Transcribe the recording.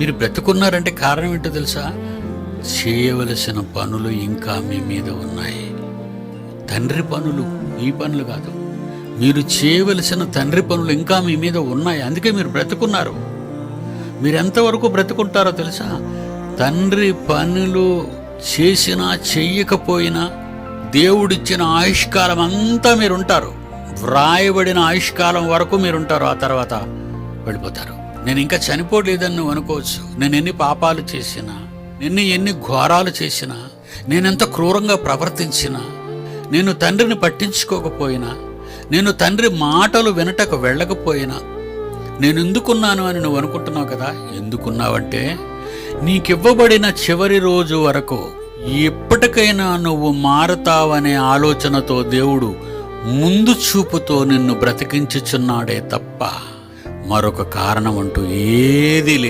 మీరు బ్రతుకున్నారంటే కారణం ఏంటో తెలుసా? చేయవలసిన పనులు ఇంకా మీ మీద ఉన్నాయి. తండ్రి పనులు, ఈ పనులు కాదు, మీరు చేయవలసిన తండ్రి పనులు ఇంకా మీ మీద ఉన్నాయి. అందుకే మీరు బ్రతుకున్నారు. మీరు ఎంతవరకు బ్రతుకుంటారో తెలుసా? తండ్రి పనులు చేసినా చెయ్యకపోయినా దేవుడిచ్చిన ఆయుష్కాలం అంతా మీరుంటారు. వ్రాయబడిన ఆయుష్కాలం వరకు మీరుంటారు. ఆ తర్వాత వెళ్ళిపోతారు. నేను ఇంకా చనిపోలేదని నువ్వు అనుకోవచ్చు. నేను ఎన్ని పాపాలు చేసినా, నేను ఎన్ని ఘోరాలు చేసినా, నేనెంత క్రూరంగా ప్రవర్తించినా, నేను తండ్రిని పట్టించుకోకపోయినా, నేను తండ్రి మాటలు వినటకు వెళ్ళకపోయినా, నేను ఎందుకున్నాను అని నువ్వు అనుకుంటున్నావు కదా. ఎందుకున్నావంటే నీకివ్వబడిన చివరి రోజు వరకు ఎప్పటికైనా నువ్వు మారతావనే ఆలోచనతో దేవుడు ముందు చూపుతో నిన్ను బ్రతికించుచున్నాడే తప్ప మరొక కారణం అంటూ ఏదీ లేదు.